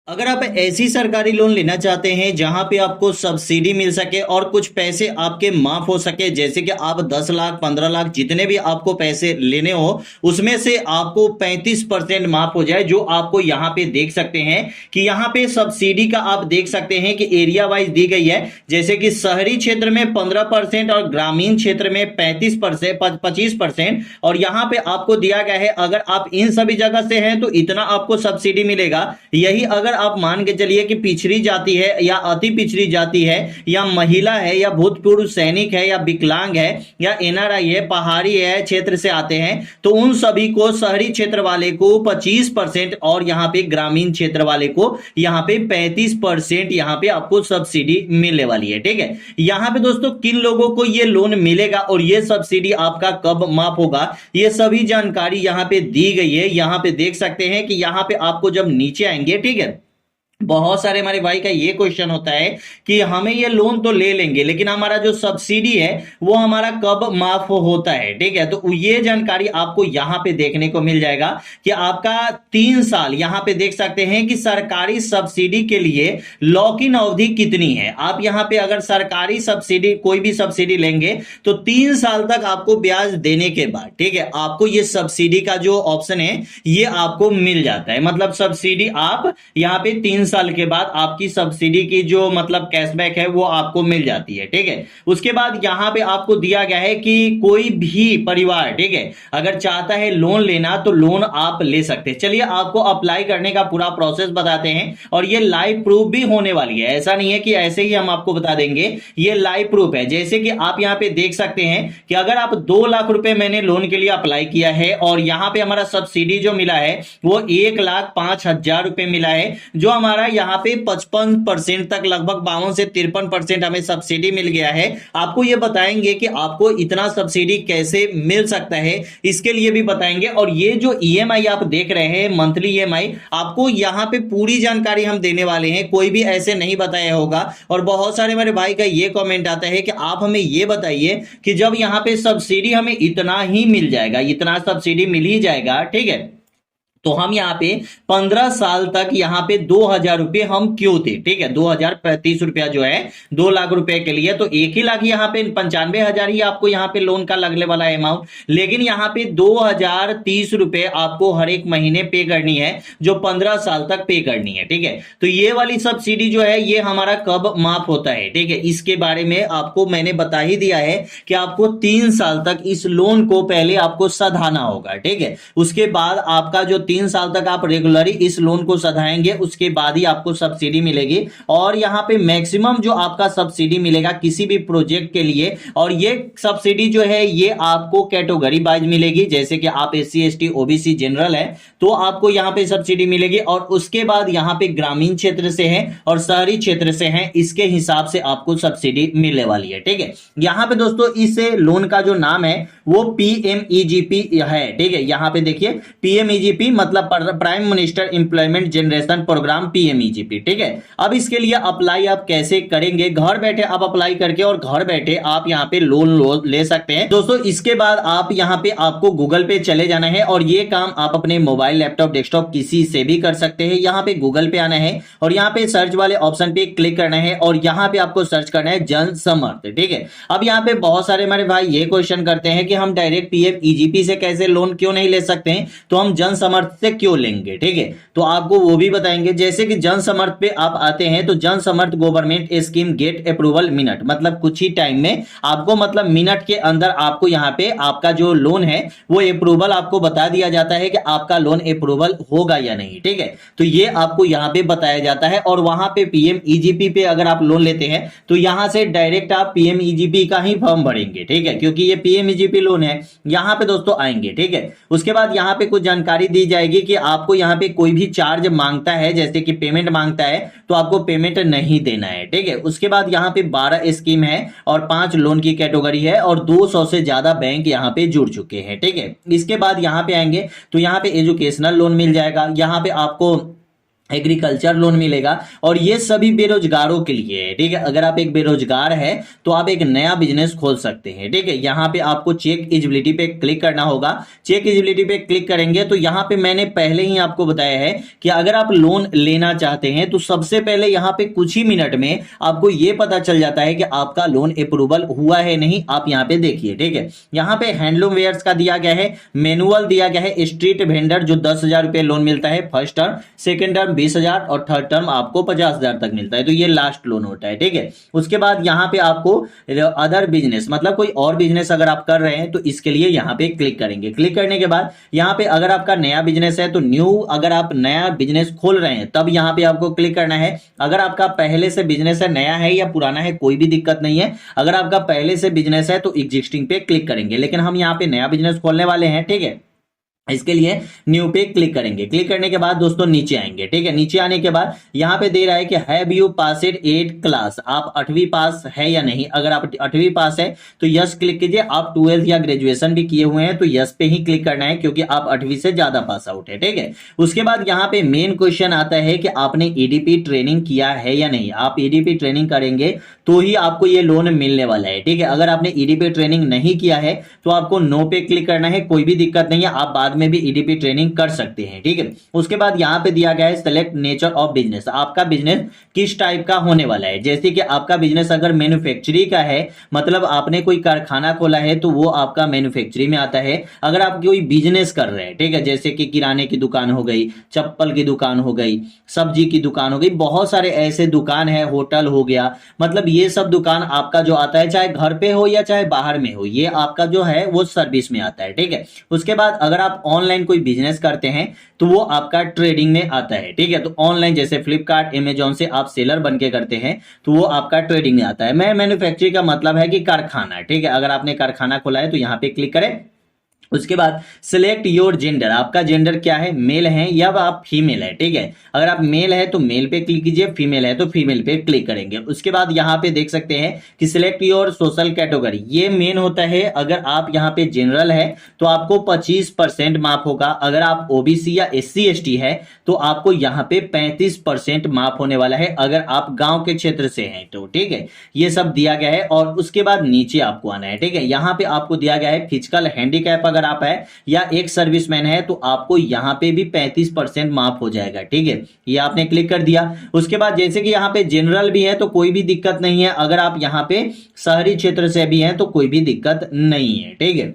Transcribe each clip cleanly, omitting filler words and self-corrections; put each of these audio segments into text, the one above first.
अगर आप ऐसी सरकारी लोन लेना चाहते हैं जहां पे आपको सब्सिडी मिल सके और कुछ पैसे आपके माफ हो सके, जैसे कि आप 10 लाख 15 लाख जितने भी आपको पैसे लेने हो उसमें से आपको 35% माफ हो जाए, जो आपको यहां पे देख सकते हैं कि यहां पे सब्सिडी का आप देख सकते हैं कि एरिया वाइज दी गई है। जैसे कि शहरी क्षेत्र में 15% और ग्रामीण क्षेत्र में 35% 25%। और यहां पे आपको दिया गया है अगर आप इन सभी जगह से हैं तो इतना आपको सब्सिडी मिलेगा। यही अगर आप मान के चलिए कि पिछड़ी जाति है या अति पिछड़ी जाति है या महिला है या भूतपूर्व सैनिक है या विकलांग है या एनआरआई है, पहाड़ी है क्षेत्र से आते हैं, तो उन सभी को शहरी क्षेत्र वाले को 25% और यहां पे ग्रामीण क्षेत्र वाले को यहां पे 35% यहां पे आपको सब्सिडी मिलने वाली है। ठीक है, यहां पे दोस्तों किन लोगों को ये लोन मिलेगा और ये सब्सिडी आपका कब माफ होगा, ये सभी जानकारी यहां पे दी गई है। यहां पे देख सकते हैं कि यहां पे आपको जब नीचे आएंगे, ठीक है, बहुत सारे हमारे भाई का ये क्वेश्चन होता है कि हमें ये लोन तो ले लेंगे लेकिन हमारा जो सब्सिडी है वो हमारा कब माफ होता है। ठीक है, तो ये जानकारी आपको यहां पे देखने को मिल जाएगा कि आपका 3 साल यहां पे देख सकते हैं कि सरकारी सब्सिडी के लिए लॉक इन अवधि कितनी है। आप यहां पे अगर सरकारी सब्सिडी कोई भी सब्सिडी लेंगे तो 3 साल तक आपको ब्याज देने के बाद, ठीक है, आपको ये सब्सिडी का जो ऑप्शन है ये आपको मिल जाता है। मतलब सब्सिडी आप यहां पे 3 साल के बाद आपकी सब्सिडी की जो मतलब कैशबैक है वो आपको मिल जाती है। ठीक है, उसके बाद यहां पे आपको दिया गया है कि कोई भी परिवार, ठीक है, अगर चाहता है लोन लेना तो लोन आप ले सकते हैं। चलिए आपको अप्लाई करने का पूरा प्रोसेस बताते हैं और ये लाइव प्रूफ भी होने वाली है। ऐसा नहीं है कि ऐसे ही हम आपको बता देंगे, ये लाइव प्रूफ है। जैसे कि आप यहां पे देख सकते हैं कि अगर आप 2 लाख रुपए मैंने लोन के लिए अप्लाई किया है और यहां पे हमारा सब्सिडी जो मिला है वो 1,05,000 रुपए मिला है, जो हमारा यहां पे 55% तक लगभग 52 से 53% हमें सब्सिडी मिल गया है। आपको ये बताएंगे कि आपको इतना सब्सिडी कैसे मिल सकता है, इसके लिए भी बताएंगे। और ये जो ईएमआई आप देख रहे हैं, मंथली ईएमआई, आपको यहां पे पूरी जानकारी हम देने वाले हैं, कोई भी ऐसे नहीं बताया होगा। और बहुत सारे मेरे भाई का ये कमेंट आता है कि आप हमें ये बताइए कि जब यहां पे सब्सिडी हमें इतना ही मिल जाएगा, इतना सब्सिडी मिल ही जाएगा, ठीक है, तो हम यहाँ पे 15 साल तक यहाँ पे 2,000 रुपए हम क्यों थे। ठीक है, 2,035 रुपया जो है 2 लाख रुपए के लिए, तो 1 ही लाख यहाँ पे 95,000 ही आपको यहाँ पे लोन का लगने वाला है अमाउंट। लेकिन यहाँ पे 2,030 रुपए आपको हर एक महीने पे करनी है, जो 15 साल तक पे करनी है। ठीक है, तो ये वाली सब्सिडी जो है ये हमारा कब माफ होता है, ठीक है, इसके बारे में आपको मैंने बता ही दिया है कि आपको 3 साल तक इस लोन को पहले आपको सधाना होगा। ठीक है, उसके बाद आपका जो 3 साल तक आप रेगुलरली इस लोन को सधाएंगे उसके बाद ही आपको सब्सिडी मिलेगी। और यहां पे मैक्सिमम जो आपका सब्सिडी मिलेगा किसी भी प्रोजेक्ट के लिए, और ये सब्सिडी जो है ये आपको कैटेगरी वाइज मिलेगी। जैसे कि आप एससी एसटी ओबीसी जनरल है तो आपको यहां पे सब्सिडी मिलेगी, और उसके बाद यहां पे ग्रामीण क्षेत्र से है और शहरी क्षेत्र से है, इसके हिसाब से आपको सब्सिडी मिलने वाली है। ठीक है, यहां पे दोस्तों इस लोन का जो नाम है वो पीएमईजीपी है। ठीक है, यहां पे देखिए पीएमईजीपी मतलब prime minister employment generation program, PMEGP. ठीक है, अब इसके लिए अप्लाई आप कैसे करेंगे, घर बैठे आप अप्लाई करके और घर बैठे आप यहां पे लोन ले सकते हैं दोस्तों। इसके बाद आप यहां पे आपको गूगल पे चले जाना है और ये काम आप अपने मोबाइल लैपटॉप डेस्कटॉप किसी से भी कर सकते हैं। यहां पे गूगल पे आना है और यहां पे सर्च वाले ऑप्शन पे क्लिक करना है और यहां पे आपको सर्च करना है जन समर्थ। ठीक है, अब यहां पे बहुत सारे हमारे भाई ये क्वेश्चन करते हैं कि हम डायरेक्ट पीएमईजीपी से कैसे लोन क्यों नहीं ले सकते हैं, तो हम जन समर्थ से क्यों लेंगे। ठीक है, तो आपको वो भी बताएंगे। जैसे कि जन समर्थ पे आप आते हैं तो Jan Samarth government scheme get approval minute, मतलब कुछ ही टाइम में आपको, मतलब मिनट के अंदर आपको यहाँ पे आपका जो लोन है वो अप्रूवल आपको बता दिया जाता है कि आपका लोन अप्रूवल होगा या नहीं। ठीक है, तो ये आपको यहाँ पे बताया जाता है। और वहां पे पीएमईजीपी पे अगर आप लोन लेते हैं तो यहां से डायरेक्ट आप पीएमईजीपी का ही फॉर्म भरेंगे। ठीक है, क्योंकि ये पीएमईजीपी लोन है, यहां पे दोस्तों आएंगे। ठीक है, उसके बाद यहाँ पे कुछ जानकारी दी जाएगी कि आपको यहाँ पे कोई भी चार्ज मांगता है, जैसे कि पेमेंट मांगता है, तो आपको पेमेंट नहीं देना है। ठीक है, उसके बाद यहाँ पे 12 स्कीम है और 5 लोन की कैटेगरी है और 200 से ज्यादा बैंक यहाँ पे जुड़ चुके हैं। ठीक है, इसके बाद यहाँ पे आएंगे तो यहाँ पे एजुकेशनल लोन मिल जाएगा। यहाँ पे आपको एग्रीकल्चर लोन मिलेगा। और ये सभी बेरोजगारों के लिए है, ठीक है। अगर आप एक बेरोजगार है तो आप एक नया बिजनेस खोल सकते हैं, ठीक है। यहाँ पे आपको चेक एलिजिबिलिटी पे क्लिक करना होगा। चेक एलिजिबिलिटी पे क्लिक करेंगे तो यहाँ पे मैंने पहले ही आपको बताया है कि अगर आप लोन लेना चाहते हैं तो सबसे पहले यहाँ पे कुछ ही मिनट में आपको ये पता चल जाता है कि आपका लोन अप्रूवल हुआ है नहीं। आप यहाँ पे देखिए, ठीक है। यहाँ पे हैंडलूम वेयर्स का दिया गया है, मैनुअल दिया गया है, स्ट्रीट वेंडर जो 10,000 रुपए लोन मिलता है फर्स्ट टर्म, सेकेंड टर्म 20,000 और थर्ड टर्म आपको 50,000 तक मिलता है। तो ये लास्ट लोन होता है, ठीक है। उसके बाद यहाँ पे आपको अदर बिजनेस मतलब कोई और बिजनेस अगर आप कर रहे हैं तो इसके लिए यहाँ पे क्लिक करेंगे। क्लिक करने के बाद यहाँ पे अगर आपका नया बिजनेस है तो न्यू, अगर आप नया बिजनेस खोल रहे हैं तब यहाँ पे आपको क्लिक करना है। अगर आपका पहले से बिजनेस है, नया है या पुराना है, कोई भी दिक्कत नहीं है। अगर आपका पहले से बिजनेस है तो एग्जिस्टिंग पे क्लिक करेंगे, लेकिन हम यहाँ पे नया बिजनेस खोलने वाले हैं, ठीक है। इसके लिए न्यू पे क्लिक करेंगे। क्लिक करने के बाद दोस्तों नीचे आएंगे, ठीक है। नीचे आने के बाद यहाँ पे दे रहा है कि हैव यू पासिड 8 क्लास, आप 8वीं पास है या नहीं। अगर आप 8वीं पास है तो यस क्लिक कीजिए। आप 12th या ग्रेजुएशन भी किए हुए हैं तो यस पे ही क्लिक करना है, क्योंकि आप 8वीं से ज्यादा पास आउट है, ठीक है। उसके बाद यहाँ पे मेन क्वेश्चन आता है कि आपने ईडीपी ट्रेनिंग किया है या नहीं। आप ईडीपी ट्रेनिंग करेंगे तो ही आपको ये लोन मिलने वाला है, ठीक है। अगर आपने ईडीपी ट्रेनिंग नहीं किया है तो आपको नो पे क्लिक करना है, कोई भी दिक्कत नहीं है, आप बाद में भी ईडीपी ट्रेनिंग कर सकते हैं, ठीक है। उसके बाद यहाँ पे दिया गया है सेलेक्ट नेचर ऑफ बिजनेस, आपका बिजनेस किस टाइप का होने वाला है। जैसे कि आपका बिजनेस अगर मैन्युफैक्चरिंग का है, मतलब आपने कोई कारखाना खोला है तो वो आपका मैन्युफैक्चरिंग में आता है। अगर आप कोई बिजनेस कर रहे हैं, ठीक है, जैसे कि किराने की दुकान हो गई, चप्पल की दुकान हो गई, सब्जी की दुकान हो गई, बहुत सारे ऐसे दुकान है, होटल हो गया, मतलब ये सब दुकान आपका जो आता है, चाहे घर पे हो या चाहे बाहर में हो, ये आपका जो है वो सर्विस में आता है, ठीक है। उसके बाद अगर आप ऑनलाइन कोई बिजनेस करते हैं तो वो आपका ट्रेडिंग में आता है, ठीक है। तो ऑनलाइन जैसे फ्लिपकार्ट, अमेजॉन से आप सेलर बन के करते हैं तो वो आपका ट्रेडिंग में आता है। मैं मैन्युफैक्चरिंग का मतलब है कि कारखाना, ठीक है। अगर आपने कारखाना खोला है तो यहाँ पे क्लिक करें। उसके बाद सिलेक्ट योर जेंडर, आपका जेंडर क्या है, मेल है या आप फीमेल है, ठीक है। अगर आप मेल है तो मेल पे क्लिक कीजिए, फीमेल है तो फीमेल पे क्लिक करेंगे। उसके बाद यहाँ पे देख सकते हैं कि सिलेक्ट योर सोशल कैटेगरी, ये मेन होता है। अगर आप यहाँ पे जनरल है तो आपको 25% माफ होगा। अगर आप ओबीसी या SC ST है तो आपको यहाँ पे 35% माफ होने वाला है, अगर आप गांव के क्षेत्र से हैं तो, ठीक है। ये सब दिया गया है। और उसके बाद नीचे आपको आना है, ठीक है। यहाँ पे आपको दिया गया है फिजिकल हैंडीकैप अगर आप है या एक सर्विसमैन है तो आपको यहां पे भी 35% माफ हो जाएगा, ठीक है। ये आपने क्लिक कर दिया। उसके बाद जैसे कि यहां पे जनरल भी है तो कोई भी दिक्कत नहीं है, अगर आप यहां पे शहरी क्षेत्र से भी हैं तो कोई भी दिक्कत नहीं है, ठीक है।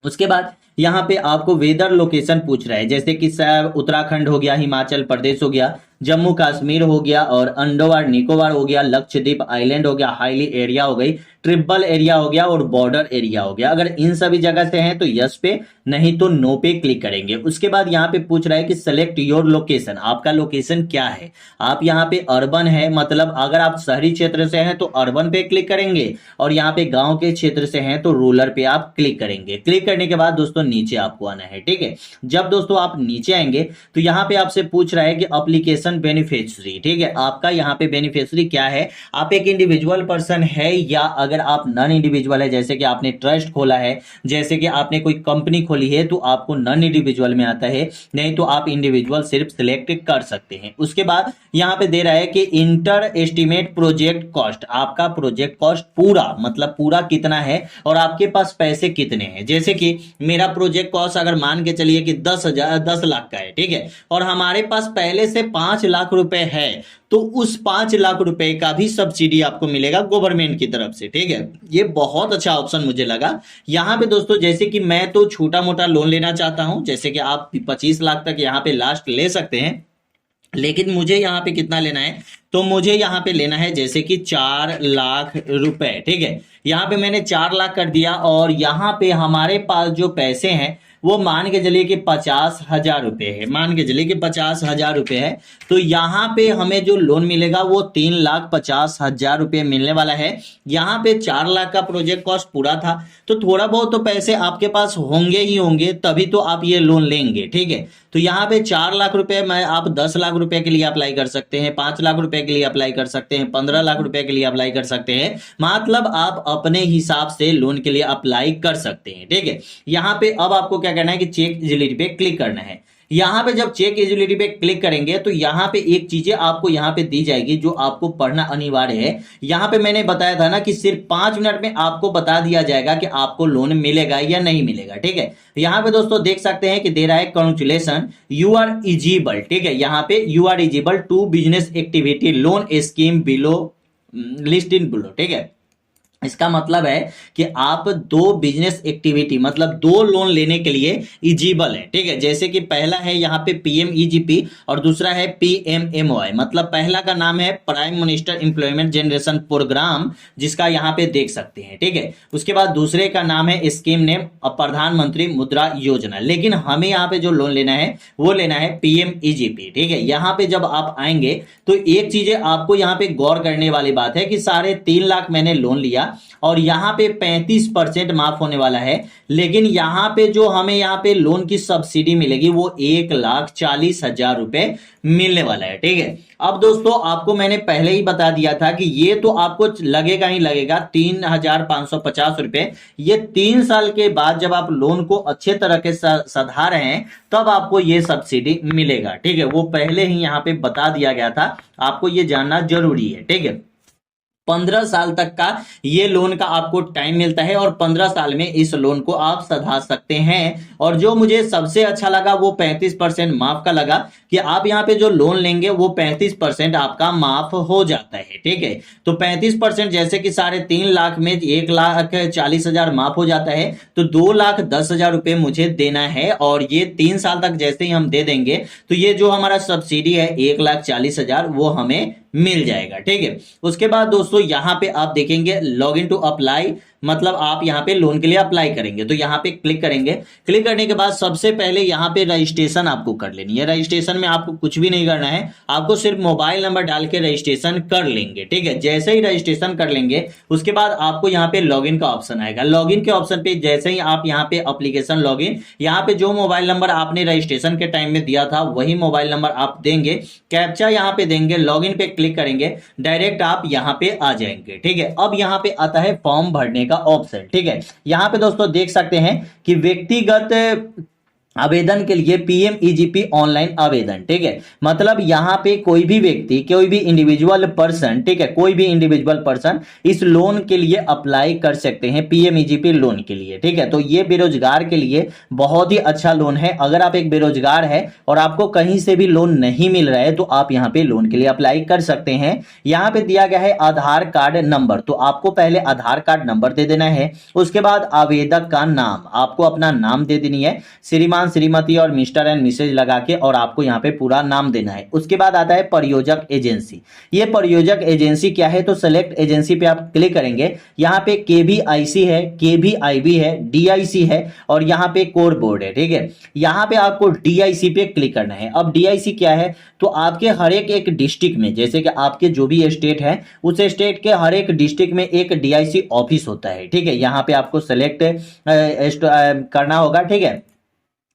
उसके बाद यहाँ पे आपको वेदर लोकेशन पूछ रहा है, जैसे कि उत्तराखंड हो गया, हिमाचल प्रदेश हो गया, जम्मू कश्मीर हो गया, और अंडोवर निकोबार हो गया, लक्षद्वीप आइलैंड हो गया, हाईली एरिया हो गई, ट्रिपल एरिया हो गया और बॉर्डर एरिया हो गया। अगर इन सभी जगह से हैं तो यस पे, नहीं तो नो पे क्लिक करेंगे। उसके बाद यहाँ पे पूछ रहा है कि सेलेक्ट योर लोकेशन, आपका लोकेशन क्या है। आप यहाँ पे अर्बन है, मतलब अगर आप शहरी क्षेत्र से हैं तो अर्बन पे क्लिक करेंगे, और यहाँ पे गांव के क्षेत्र से हैं तो रूरल पे आप क्लिक करेंगे। क्लिक करने के बाद दोस्तों नीचे आपको आना है, ठीक है। जब दोस्तों आप नीचे आएंगे तो यहाँ पे आपसे पूछ रहा है कि एप्लीकेशन बेनिफिशियरी, ठीक है। आपका यहाँ पे बेनिफिशियरी क्या है, आप एक इंडिविजुअल पर्सन है या अगर आप नॉन इंडिविजुअल है, जैसे कि आपने ट्रस्ट खोला है, जैसे कि आपने कोई कंपनी खोली है तो आपको नॉन इंडिविजुअल में आता है, नहीं तो आप इंडिविजुअल सिर्फ सिलेक्ट कर सकते हैं। उसके बाद यहाँ पे दे रहा है कि इंटर एस्टिमेट प्रोजेक्ट कॉस्ट, आपका प्रोजेक्ट कॉस्ट पूरा मतलब पूरा कितना है और आपके पास पैसे कितने हैं। जैसे कि मेरा प्रोजेक्ट कॉस्ट अगर मान के चलिए कि 10 लाख का है, ठीक है, और हमारे पास पहले से 5 लाख रुपए है तो उस 5 लाख रुपए का भी सब्सिडी आपको मिलेगा गवर्नमेंट की तरफ से, ठीक है। ये बहुत अच्छा ऑप्शन मुझे लगा। यहाँ पे दोस्तों जैसे कि मैं तो छोटा मोटा लोन लेना चाहता हूं, जैसे कि आप 25 लाख तक यहाँ पे लास्ट ले सकते हैं, लेकिन मुझे यहाँ पे कितना लेना है, तो मुझे यहाँ पे लेना है जैसे कि 4 लाख रुपए, ठीक है। यहाँ पे मैंने 4 लाख कर दिया, और यहाँ पे हमारे पास जो पैसे हैं वो मान के चलिए कि 50,000 रुपए है, मान के चलिए कि 50,000 रुपए है, तो यहाँ पे हमें जो लोन मिलेगा वो 3,50,000 रुपए मिलने वाला है। यहाँ पे 4 लाख का प्रोजेक्ट कॉस्ट पूरा था, तो थोड़ा बहुत तो पैसे आपके पास होंगे ही होंगे, तभी तो आप ये लोन लेंगे, ठीक है। तो यहाँ पे 4 लाख रुपए में आप 10 लाख रुपए के लिए अप्लाई कर सकते हैं, 5 लाख रुपए के लिए अप्लाई कर सकते हैं, 15 लाख रुपए के लिए अप्लाई कर सकते हैं, मतलब आप अपने हिसाब से लोन के लिए अप्लाई कर सकते हैं, ठीक है। यहाँ पे अब आपको क्या करना है कि चेक एलिजिबिलिटी पे क्लिक करना है। यहाँ पे जब चेक एलिजिबिलिटी पे क्लिक करेंगे तो यहाँ पे एक चीजें आपको यहाँ पे दी जाएगी जो आपको पढ़ना अनिवार्य है। यहाँ पे मैंने बताया था ना कि सिर्फ 5 मिनट में आपको बता दिया जाएगा कि आपको लोन मिलेगा या नहीं मिलेगा। ठीक है, यहाँ पे दोस्तों देख सकते हैं कि दे रहा है कॉन्ग्रेचुलेशन यू आर इजिबल। ठीक है, यहाँ पे you are eligible to business activity loan scheme below list in below. ठीक है, इसका मतलब है कि आप दो बिजनेस एक्टिविटी मतलब दो लोन लेने के लिए इजिबल है। ठीक है, जैसे कि पहला है यहाँ पे पीएमईजीपी और दूसरा है पीएमएमवाई। मतलब पहला का नाम है prime minister employment generation program, जिसका यहाँ पे देख सकते हैं। ठीक है, उसके बाद दूसरे का नाम है स्कीम नेम प्रधानमंत्री मुद्रा योजना। लेकिन हमें यहाँ पे जो लोन लेना है वो लेना है पीएमईजीपी। ठीक है, यहाँ पे जब आप आएंगे तो एक चीज आपको यहाँ पे गौर करने वाली बात है कि 3.5 लाख मैंने लोन लिया और यहाँ पे 35% माफ होने वाला है। लेकिन यहाँ पे जो हमें यहाँ पे लोन की सब्सिडी मिलेगी वो 1,40,000 रुपए मिलने वाला है। ठीक है, अब दोस्तों आपको मैंने पहले ही बता दिया था कि ये तो आपको लगेगा ही लगेगा 3,550 रुपए। ये 3 साल के बाद जब आप लोन को अच्छे तरह के सधा रहे हैं तब आपको ये सब्सिडी मिलेगा। ठीक है, वो पहले ही यहाँ पे बता दिया गया था, आपको ये जानना जरूरी है। ठीक है, 15 साल तक का ये लोन का आपको टाइम मिलता है और 15 साल में इस लोन को आप सधा सकते हैं। और जो मुझे सबसे अच्छा लगा वो 35% माफ का लगा कि आप यहाँ पे जो लोन लेंगे वो 35% आपका माफ हो जाता है। ठीक है, तो 35% जैसे कि 3.5 लाख में 1,40,000 माफ हो जाता है तो 2,10,000 रुपए मुझे देना है। और ये 3 साल तक जैसे ही हम दे देंगे तो ये जो हमारा सब्सिडी है 1,40,000 वो हमें मिल जाएगा। ठीक है, उसके बाद दोस्तों यहाँ पे आप देखेंगे लॉग इन टू अप्लाई, मतलब आप यहाँ पे लोन के लिए अप्लाई करेंगे तो यहाँ पे क्लिक करेंगे। क्लिक करने के बाद सबसे पहले यहाँ पे रजिस्ट्रेशन आपको कर लेनी है। रजिस्ट्रेशन में आपको कुछ भी नहीं करना है, आपको सिर्फ मोबाइल नंबर डाल के रजिस्ट्रेशन कर लेंगे। ठीक है, जैसे ही रजिस्ट्रेशन कर लेंगे उसके बाद आपको यहाँ पे लॉगिन का ऑप्शन आएगा। लॉगिन के ऑप्शन पे जैसे ही आप यहाँ पे एप्लीकेशन लॉगिन, यहाँ पे जो मोबाइल नंबर आपने रजिस्ट्रेशन के टाइम में दिया था वही मोबाइल नंबर आप देंगे, कैप्चा यहाँ पे देंगे, लॉगिन पे क्लिक करेंगे, डायरेक्ट आप यहाँ पे आ जाएंगे। ठीक है, अब यहाँ पे आता है फॉर्म भरने का ऑप्शन। ठीक है, यहां पे दोस्तों देख सकते हैं कि व्यक्तिगत आवेदन के लिए पीएमईजीपी ऑनलाइन आवेदन। ठीक है, मतलब यहां पे कोई भी व्यक्ति, कोई भी इंडिविजुअल पर्सन, ठीक है, कोई भी इंडिविजुअल पर्सन इस लोन के लिए अप्लाई कर सकते हैं पीएमईजीपी लोन के लिए। ठीक है, तो ये बेरोजगार के लिए बहुत ही अच्छा लोन है। अगर आप एक बेरोजगार है और आपको कहीं से भी लोन नहीं मिल रहा है तो आप यहां पे लोन के लिए अप्लाई कर सकते हैं। यहां पे दिया गया है आधार कार्ड नंबर, तो आपको पहले आधार कार्ड नंबर दे देना है। उसके बाद आवेदक का नाम, आपको अपना नाम दे देनी है, श्रीमान श्रीमती और मिस्टर एंड मिसेज लगा के, और आपको यहाँ पे पूरा नाम देना है। उसके बाद आता है परियोजक एजेंसी। ये परियोजक एजेंसी क्या है, तो सेलेक्ट एजेंसी पे आप क्लिक करेंगे। यहाँ पे केवीआईसी है, केवीआईबी है, डीआईसी है और यहाँ पे कोर बोर्ड है। ठीक है, यहाँ पे आपको डीआईसी पे क्लिक करना है। अब डीआईसी क्या है, तो आपके हर एक डिस्ट्रिक्ट में, जैसे कि आपके जो भी स्टेट है उस स्टेट के हर एक डिस्ट्रिक्ट में एक डीआईसी ऑफिस होता है। ठीक है, यहाँ पे आपको सेलेक्ट करना होगा। ठीक है,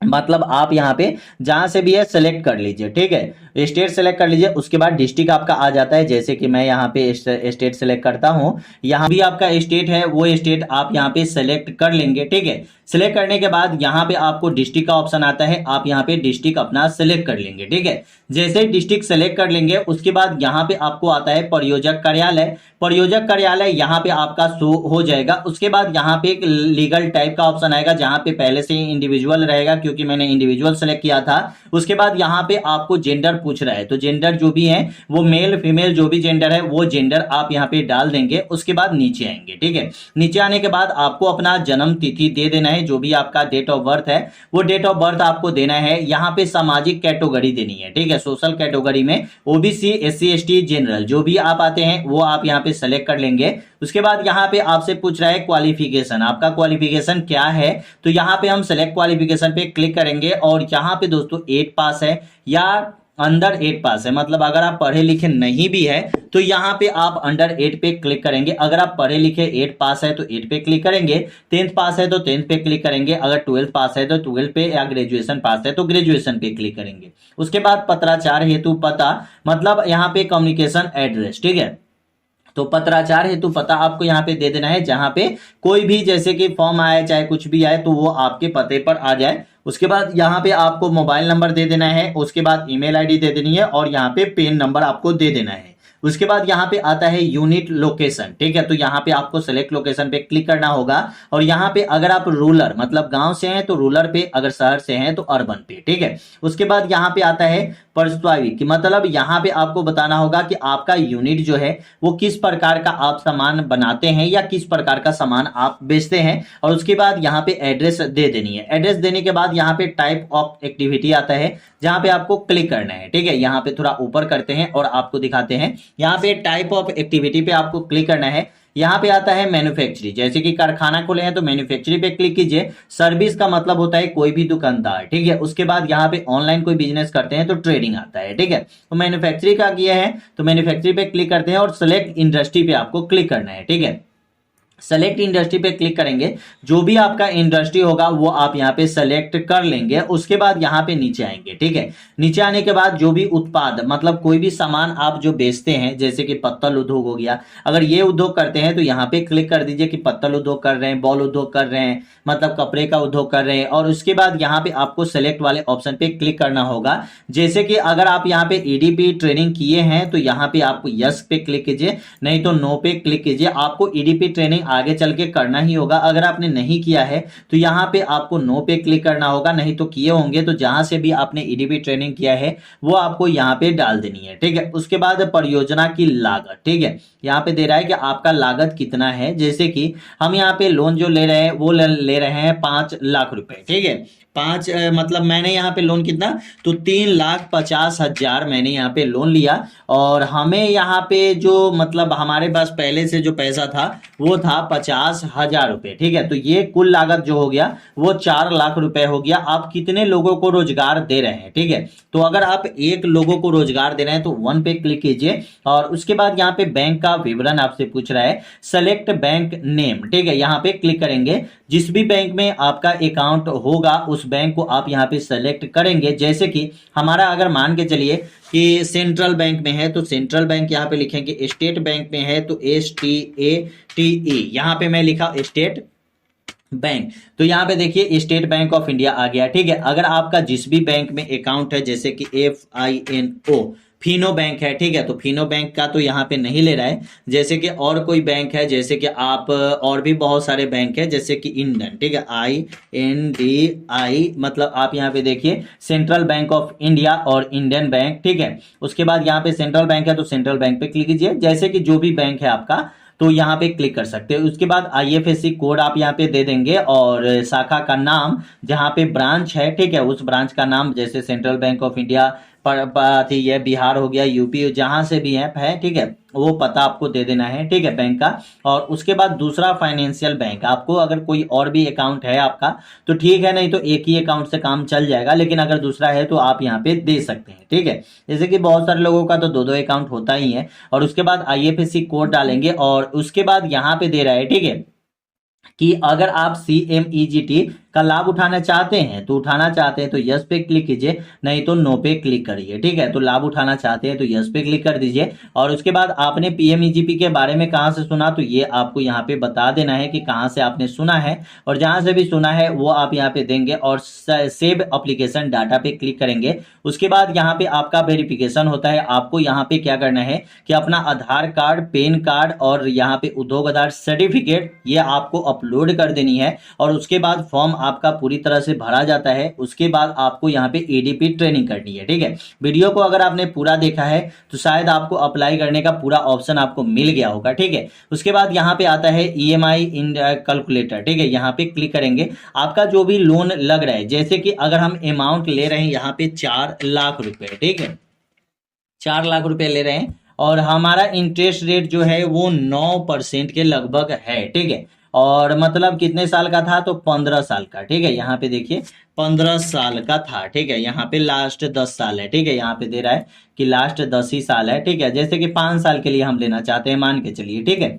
मतलब आप यहाँ पे जहां से भी है सेलेक्ट कर लीजिए। ठीक है, स्टेट सेलेक्ट कर लीजिए। उसके बाद डिस्ट्रिक्ट आपका आ जाता है, जैसे कि मैं यहाँ पे स्टेट सेलेक्ट करता हूं, यहाँ भी आपका स्टेट है वो स्टेट आप यहाँ पे सेलेक्ट कर लेंगे। ठीक है, सिलेक्ट करने के बाद यहाँ पे आपको डिस्ट्रिक्ट का ऑप्शन आता है, आप यहाँ पे डिस्ट्रिक्ट अपना सिलेक्ट कर लेंगे। ठीक है, जैसे ही डिस्ट्रिक्ट सेलेक्ट कर लेंगे उसके बाद यहाँ पे आपको आता है परियोजक कार्यालय। परियोजक कार्यालय यहाँ पे आपका शो हो जाएगा। उसके बाद यहाँ पे एक लीगल टाइप का ऑप्शन आएगा जहाँ पे पहले से ही इंडिविजुअल रहेगा, क्योंकि मैंने इंडिविजुअल सेलेक्ट किया था। उसके बाद यहाँ पे आपको जेंडर पूछ रहा है, तो जेंडर जो भी है वो मेल फीमेल जो भी जेंडर है वो जेंडर आप यहाँ पे डाल देंगे। उसके बाद नीचे आएंगे। ठीक है, नीचे आने के बाद आपको अपना जन्म तिथि दे देना है, जो भी आपका डेट ऑफ बर्थ है वो डेट ऑफ बर्थ आपको देना है। यहाँ पे सामाजिक कैटेगरी देनी है। ठीक है, सोशल कैटेगरी में ओबीसी, एससी, एसटी, जनरल जो भी आप आते हैं वो आप यहाँ पे सेलेक्ट कर लेंगे। उसके बाद यहाँ पे आपसे पूछ रहा है क्वालिफिकेशन, आपका क्वालिफिकेशन क्या है, तो यहाँ पे हम सेलेक्ट क्वालिफिकेशन पे क्लिक करेंगे और यहाँ पे दोस्तों 8 पास है या अंडर 8 पास है। मतलब अगर आप पढ़े लिखे नहीं भी है तो यहाँ पे आप अंडर 8 पे क्लिक करेंगे। अगर आप पढ़े लिखे 8 पास है तो 8 पे क्लिक करेंगे, 10th पास है तो 10th पे क्लिक करेंगे, अगर 12th पास है तो 12 पे, या ग्रेजुएशन पास है तो ग्रेजुएशन पे क्लिक करेंगे। उसके बाद पत्राचार हेतु पता, मतलब यहाँ पे कम्युनिकेशन एड्रेस। ठीक है, तो पत्राचार हेतु पता आपको यहाँ पे दे देना है, जहां पे कोई भी जैसे कि फॉर्म आए चाहे कुछ भी आए तो वो आपके पते पर आ जाए। उसके बाद यहाँ पे आपको मोबाइल नंबर दे देना है, उसके बाद ईमेल आईडी दे देनी है और यहाँ पे पेन नंबर आपको दे देना है। उसके बाद यहाँ पे आता है यूनिट लोकेशन, ठीक है। तो यहाँ पे आपको सेलेक्ट लोकेशन पे क्लिक करना होगा और यहाँ पे अगर आप रूरल मतलब गांव से हैं तो रूरल पे, अगर शहर से हैं तो अर्बन पे, ठीक है। उसके बाद यहाँ पे आता है परस्वावी कि मतलब यहाँ पे आपको बताना होगा कि आपका यूनिट जो है वो किस प्रकार का आप सामान बनाते हैं या किस प्रकार का सामान आप बेचते हैं। और उसके बाद यहाँ पे एड्रेस दे देनी है। एड्रेस देने के बाद यहाँ पे टाइप ऑफ एक्टिविटी आता है जहाँ पे आपको क्लिक करना है, ठीक है। यहाँ पे थोड़ा ऊपर करते हैं और आपको दिखाते हैं। यहाँ पे टाइप ऑफ एक्टिविटी पे आपको क्लिक करना है। यहाँ पे आता है मैन्युफैक्चरिंग, जैसे कि कारखाना खोले हैं तो मैन्युफैक्चरिंग पे क्लिक कीजिए। सर्विस का मतलब होता है कोई भी दुकानदार, ठीक है। उसके बाद यहाँ पे ऑनलाइन कोई बिजनेस करते हैं तो ट्रेडिंग आता है, ठीक है। तो मैन्युफैक्चरिंग का किया है तो मैन्युफैक्चरिंग पे क्लिक करते हैं और सिलेक्ट इंडस्ट्री पे आपको क्लिक करना है, ठीक है। सेलेक्ट इंडस्ट्री पे क्लिक करेंगे, जो भी आपका इंडस्ट्री होगा वो आप यहाँ पे सेलेक्ट कर लेंगे। उसके बाद यहाँ पे नीचे आएंगे, ठीक है। नीचे आने के बाद जो भी उत्पाद मतलब कोई भी सामान आप जो बेचते हैं, जैसे कि पत्तल उद्योग हो गया, अगर ये उद्योग करते हैं तो यहाँ पे क्लिक कर दीजिए कि पत्तल उद्योग कर रहे हैं, बॉल उद्योग कर रहे हैं, मतलब कपड़े का उद्योग कर रहे हैं। और उसके बाद यहाँ पे आपको सेलेक्ट वाले ऑप्शन पे क्लिक करना होगा। जैसे कि अगर आप यहाँ पे ईडीपी ट्रेनिंग किए हैं तो यहाँ पे आपको यस पे क्लिक कीजिए, नहीं तो नो पे क्लिक कीजिए। आपको ईडीपी ट्रेनिंग आगे चल के करना ही होगा। अगर आपने नहीं किया है तो यहाँ पे आपको नो पे क्लिक करना होगा, नहीं तो किए होंगे तो जहां से भी आपने ईडीपी ट्रेनिंग किया है वो आपको यहाँ पे डाल देनी है, ठीक है। उसके बाद परियोजना की लागत, ठीक है। यहाँ पे दे रहा है कि आपका लागत कितना है। जैसे कि हम यहाँ पे लोन जो ले रहे हैं वो ले रहे हैं 5 लाख रुपए, ठीक है। मतलब मैंने यहाँ पे लोन कितना, तो 3,50,000 मैंने यहाँ पे लोन लिया। और हमें यहाँ पे जो मतलब हमारे पास पहले से जो पैसा था वो था 50,000 रुपए, ठीक है। तो ये कुल लागत जो हो गया वो 4 लाख रुपए हो गया। आप कितने लोगों को रोजगार दे रहे हैं, ठीक है। तो अगर आप एक लोगों को रोजगार दे रहे हैं तो 1 पे क्लिक कीजिए। और उसके बाद यहाँ पे बैंक का विवरण आपसे पूछ रहा है, सेलेक्ट बैंक नेम, ठीक है। यहाँ पे क्लिक करेंगे। जिस भी बैंक में आपका अकाउंट होगा उस बैंक को आप यहाँ पे सेलेक्ट करेंगे। जैसे कि हमारा अगर मान के चलिए कि सेंट्रल बैंक में है तो सेंट्रल बैंक यहाँ पे लिखेंगे, स्टेट बैंक में है तो STATE, यहाँ पे मैं लिखा स्टेट बैंक। तो यहाँ पे देखिए स्टेट बैंक ऑफ इंडिया आ गया, ठीक है। अगर आपका जिस भी बैंक में अकाउंट है, जैसे कि FINO फिनो बैंक है, ठीक है, तो फिनो बैंक का तो यहाँ पे नहीं ले रहा है। जैसे कि और कोई बैंक है, जैसे कि आप और भी बहुत सारे बैंक है, जैसे कि इंडियन, ठीक है, INDI, मतलब आप यहाँ पे देखिए सेंट्रल बैंक ऑफ इंडिया और इंडियन बैंक, ठीक है। उसके बाद यहाँ पे सेंट्रल बैंक है तो सेंट्रल बैंक पे क्लिक कीजिए। जैसे कि जो भी बैंक है आपका तो यहाँ पे क्लिक कर सकते हैं। उसके बाद IFSC कोड आप यहाँ पे दे देंगे और शाखा का नाम, जहाँ पे ब्रांच है, ठीक है, उस ब्रांच का नाम, जैसे सेंट्रल बैंक ऑफ इंडिया ये बिहार हो गया, यूपी, जहां से भी है, ठीक है, वो पता आपको दे देना है, ठीक है, बैंक का। और उसके बाद दूसरा फाइनेंशियल बैंक, आपको अगर कोई और भी अकाउंट है आपका तो ठीक है, नहीं तो एक ही अकाउंट से काम चल जाएगा, लेकिन अगर दूसरा है तो आप यहाँ पे दे सकते हैं, ठीक है। जैसे कि बहुत सारे लोगों का तो 2-2 अकाउंट होता ही है। और उसके बाद IFSC कोड डालेंगे और उसके बाद यहाँ पे दे रहा है, ठीक है, कि अगर आप CMEGT का लाभ उठाना चाहते हैं तो यस पे क्लिक कीजिए, नहीं तो नो पे क्लिक करिए, ठीक है। तो लाभ उठाना चाहते हैं तो यस पे क्लिक कर दीजिए। और उसके बाद आपने PMEGP के बारे में कहां से सुना, तो ये आपको यहाँ पे बता देना है कि कहां से आपने सुना है, और जहां से भी सुना है वो आप यहाँ पे देंगे और सेव एप्लीकेशन डाटा पे क्लिक करेंगे। उसके बाद यहाँ पे आपका वेरिफिकेशन होता है। आपको यहाँ पे क्या करना है कि अपना आधार कार्ड, पैन कार्ड और यहाँ पे उद्योग आधार सर्टिफिकेट ये आपको अपलोड कर देनी है। और उसके बाद फॉर्म आपका पूरी तरह से भरा जाता है। उसके बाद आपको यहाँ पे EDP ट्रेनिंग करनी है, ठीक है। वीडियो को अगर आपने पूरा देखा है तो शायद आपको अप्लाई करने का पूरा ऑप्शन आपको मिल गया होगा, ठीक है। उसके बाद यहाँ पे आता है EMI इन कैलकुलेटर, ठीक है, यहाँ पे क्लिक करेंगे। आपका जो भी लोन लग रहा है, जैसे कि अगर हम अमाउंट ले रहे हैं यहाँ पे 4 लाख रुपए, ठीक है, 4 लाख रुपए ले रहे हैं और हमारा इंटरेस्ट रेट जो है वो 9% के लगभग है, ठीक है। और मतलब कितने साल का था, तो 15 साल का, ठीक है। यहाँ पे देखिए 15 साल का था, ठीक है। यहाँ पे लास्ट 10 साल है, ठीक है, यहाँ पे दे रहा है कि लास्ट 10 ही साल है, ठीक है। जैसे कि 5 साल के लिए हम लेना चाहते हैं, मान के चलिए, ठीक है।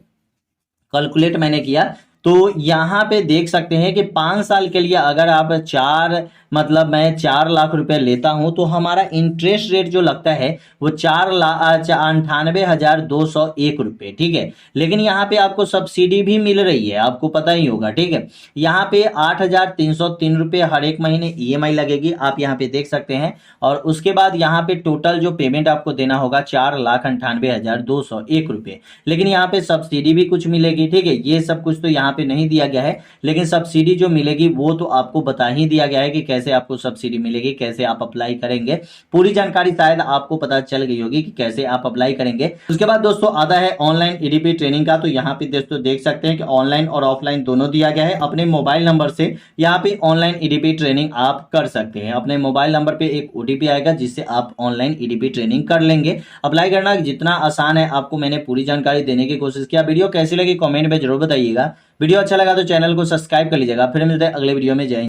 कैलकुलेट मैंने किया तो यहाँ पे देख सकते हैं कि 5 साल के लिए अगर आप 4 मतलब मैं 4 लाख रुपए लेता हूं तो हमारा इंटरेस्ट रेट जो लगता है वो 4,98,201 रुपए, ठीक है। लेकिन यहाँ पे आपको सब्सिडी भी मिल रही है, आपको पता ही होगा, ठीक है। यहाँ पे 8,303 रुपए हर एक महीने ईएमआई लगेगी, आप यहाँ पे देख सकते हैं। और उसके बाद यहाँ पे टोटल जो पेमेंट आपको देना होगा 4,98,201 रुपए। लेकिन यहाँ पे सब्सिडी भी कुछ मिलेगी, ठीक है। ये सब कुछ तो यहाँ पे नहीं दिया गया है, लेकिन सब्सिडी जो मिलेगी वो तो आपको बता ही दिया गया है कि कैसे आपको सब्सिडी मिलेगी, कैसे आप अप्लाई करेंगे। पूरी जानकारी शायद आपको पता चल गई होगी कि कैसे आप अप्लाई करेंगे। उसके बाद दोस्तों आता है ऑनलाइन ईडीपी ट्रेनिंग का। तो यहाँ पे दोस्तों देख सकते हैं कि ऑनलाइन और ऑफलाइन दोनों दिया गया है। अपने मोबाइल नंबर से यहाँ पे ऑनलाइन ईडीपी ट्रेनिंग आप कर सकते हैं। अपने मोबाइल नंबर पे एक ओटीपी आएगा जिससे आप ऑनलाइन ईडीपी ट्रेनिंग कर लेंगे। अप्लाई करना जितना आसान है आपको मैंने पूरी जानकारी देने की कोशिश किया। वीडियो कैसी लगी कमेंट में जरूर बताइएगा। वीडियो अच्छा लगा तो चैनल को सब्सक्राइब कर लीजिएगा। फिर मिलते हैं अगले वीडियो में। जय हिंद।